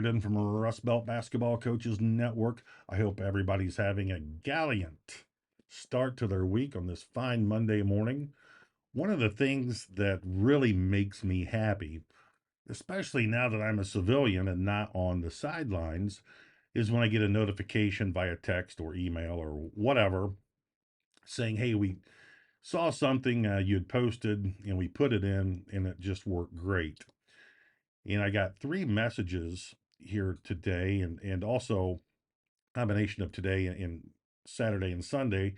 In from Rust Belt Basketball Coaches Network. I hope everybody's having a gallant start to their week on this fine Monday morning. One of the things that really makes me happy, especially now that I'm a civilian and not on the sidelines, is when I get a notification via text or email or whatever saying, hey, we saw something you had posted and we put it in and it just worked great. And I got 3 messages here today and also combination of today and Saturday and Sunday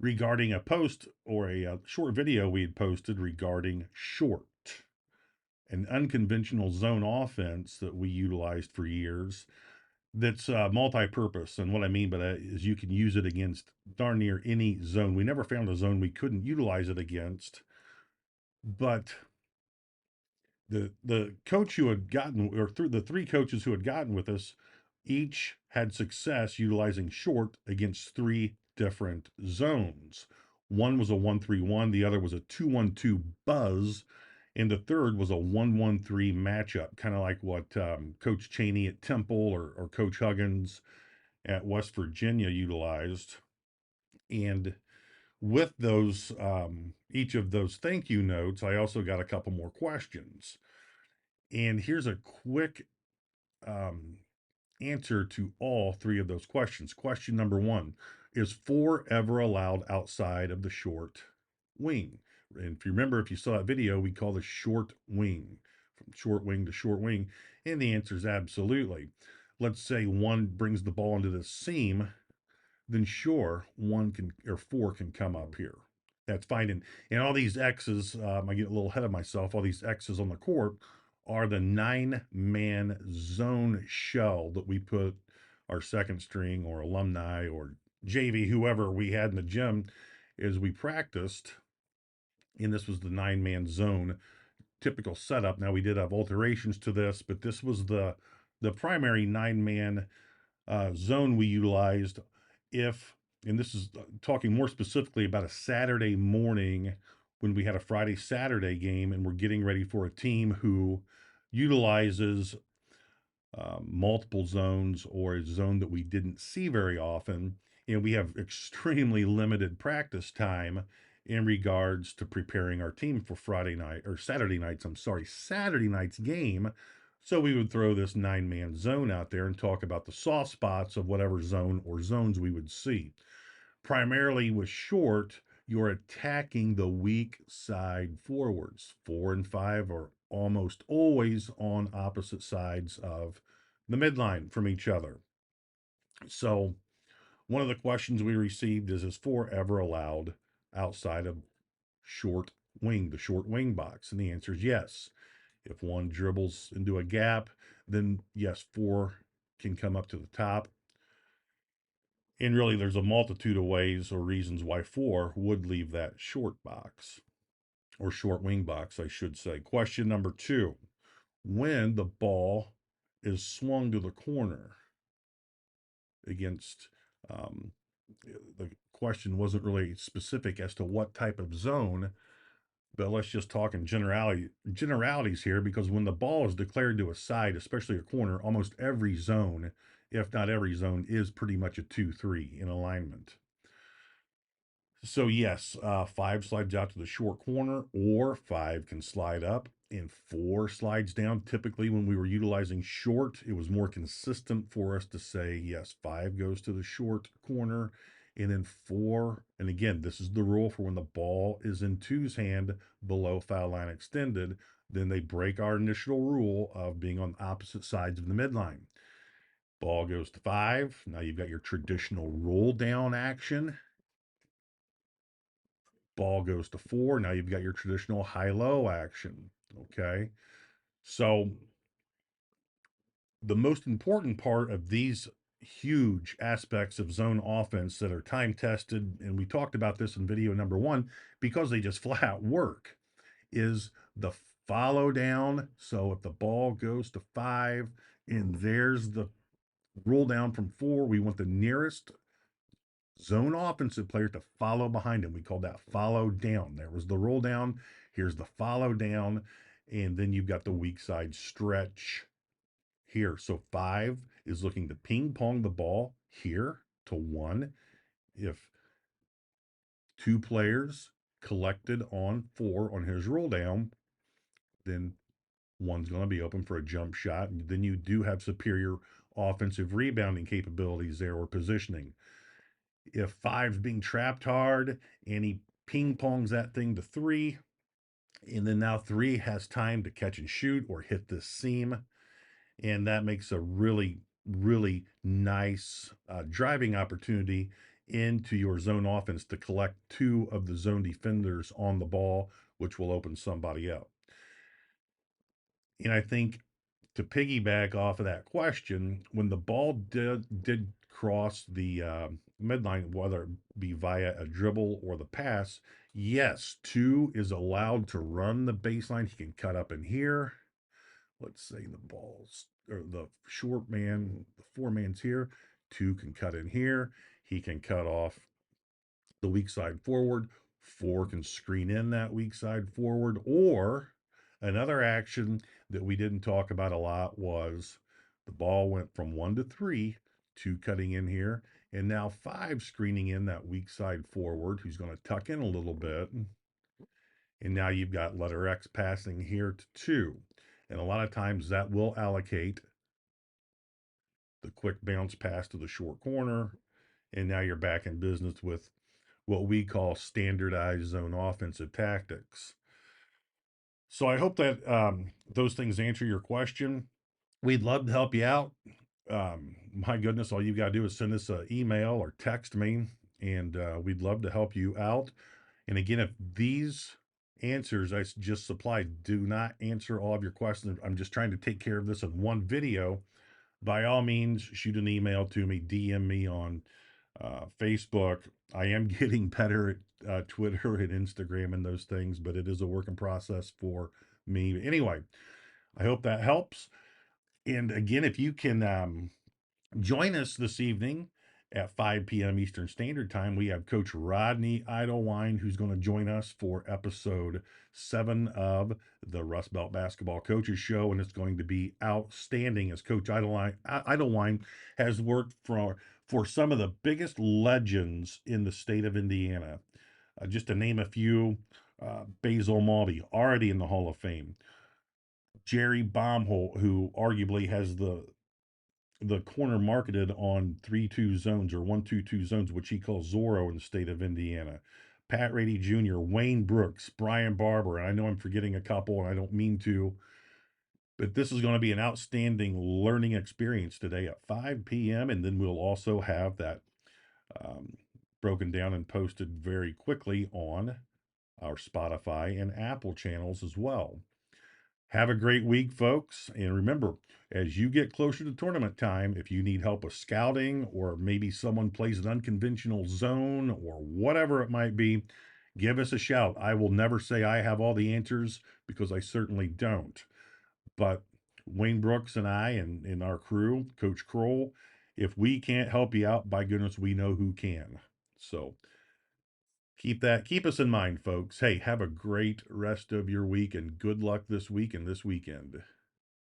regarding a post or a short video we had posted regarding short, an unconventional zone offense that we utilized for years that's multi-purpose. And what I mean by that is you can use it against darn near any zone. We never found a zone we couldn't utilize it against, but the coach who had gotten, or through the 3 coaches who had gotten with us, each had success utilizing short against 3 different zones. One was a 1-3-1, the other was a 2-1-2 buzz, and the third was a 1-1-3 matchup, kind of like what Coach Cheney at Temple or Coach Huggins at West Virginia utilized. And with those, each of those thank you notes, I also got a couple more questions. And here's a quick um, answer to all 3 of those questions. Question number 1: is 4 ever allowed outside of the short wing? And if you remember, if you saw that video, we call the short wing, from short wing to short wing. And the answer is absolutely. Let's say 1 brings the ball into the seam, then sure, 1 can, or 4 can come up here. That's fine. And all these X's, I get a little ahead of myself. All these X's on the court are the 9-man zone shell that we put our second string or alumni or JV, whoever we had in the gym, as we practiced. And this was the 9-man zone typical setup. Now we did have alterations to this, but this was the primary 9-man zone we utilized. If, and this is talking more specifically about a Saturday morning when we had a Friday Saturday game and we're getting ready for a team who utilizes multiple zones or a zone that we didn't see very often, and we have extremely limited practice time in regards to preparing our team for Friday night or Saturday nights. I'm sorry, Saturday night's game. So we would throw this 9-man zone out there and talk about the soft spots of whatever zone or zones we would see. Primarily with short, you're attacking the weak side forwards. 4 and 5 are almost always on opposite sides of the midline from each other. So one of the questions we received is 4 ever allowed outside of short wing, the short wing box? And the answer is yes. If 1 dribbles into a gap, then yes, 4 can come up to the top. And really, there's a multitude of ways or reasons why 4 would leave that short box, or short wing box, I should say. Question number 2: when the ball is swung to the corner against, um, the question wasn't really specific as to what type of zone, but let's just talk in generalities here, because when the ball is declared to a side, especially a corner, almost every zone, if not every zone, is pretty much a 2-3 in alignment. So yes, 5 slides out to the short corner, or 5 can slide up, and 4 slides down. Typically, when we were utilizing short, it was more consistent for us to say, yes, 5 goes to the short corner, and then 4, and again, this is the rule for when the ball is in 2's hand below foul line extended, then they break our initial rule of being on opposite sides of the midline. Ball goes to 5. Now you've got your traditional roll down action. Ball goes to 4. Now you've got your traditional high-low action. Okay. So the most important part of these huge aspects of zone offense that are time tested, and we talked about this in video number 1, because they just flat out work, is the follow down. So if the ball goes to 5 and there's the roll down from 4, we want the nearest zone offensive player to follow behind him. We call that follow down. There was the roll down. Here's the follow down. And then you've got the weak side stretch here. So 5 is looking to ping pong the ball here to 1. If 2 players collected on 4 on his roll down, then one's going to be open for a jump shot. And then you do have superior offensive rebounding capabilities there or positioning. If 5's being trapped hard and he ping pongs that thing to 3, and then now 3 has time to catch and shoot or hit this seam, and that makes a really, really nice driving opportunity into your zone offense to collect 2 of the zone defenders on the ball, which will open somebody up. And I think to piggyback off of that question, when the ball did cross the midline, whether it be via a dribble or the pass, yes, 2 is allowed to run the baseline. He can cut up in here. Let's say the balls or the short man, the 4-man's here. 2 can cut in here. He can cut off the weak side forward. 4 can screen in that weak side forward. Or another action that we didn't talk about a lot was the ball went from 1 to 3, 2 cutting in here, and now 5 screening in that weak side forward who's going to tuck in a little bit. And now you've got letter X passing here to 2. And a lot of times that will allocate the quick bounce pass to the short corner. And now you're back in business with what we call standardized zone offensive tactics. So I hope that those things answer your question. We'd love to help you out. My goodness, all you've got to do is send us an email or text me, and we'd love to help you out. And again, if these answers I just supplied do not answer all of your questions, I'm just trying to take care of this in one video. By all means, shoot an email to me, DM me on Facebook. I am getting better at Twitter and Instagram and those things, but it is a work in process for me. Anyway, I hope that helps. And again, if you can join us this evening at 5 p.m. Eastern Standard Time, we have Coach Rodney Idlewine, who's going to join us for episode 7 of the Rust Belt Basketball Coaches Show, and it's going to be outstanding as Coach Idlewine has worked for some of the biggest legends in the state of Indiana. Just to name a few, Basil Maldy, already in the Hall of Fame. Jerry Baumholt, who arguably has the corner marketed on 3-2 zones or 1-2-2 zones, which he calls Zorro in the state of Indiana. Pat Rady Jr., Wayne Brooks, Brian Barber, and I know I'm forgetting a couple, and I don't mean to, but this is going to be an outstanding learning experience today at 5 p.m., and then we'll also have that broken down and posted very quickly on our Spotify and Apple channels as well. Have a great week, folks. And remember, as you get closer to tournament time, if you need help with scouting or maybe someone plays an unconventional zone or whatever it might be, give us a shout. I will never say I have all the answers because I certainly don't. But Wayne Brooks and I and our crew, Coach Kroll, if we can't help you out, by goodness, we know who can. So keep us in mind, folks. Hey, have a great rest of your week and good luck this week and this weekend.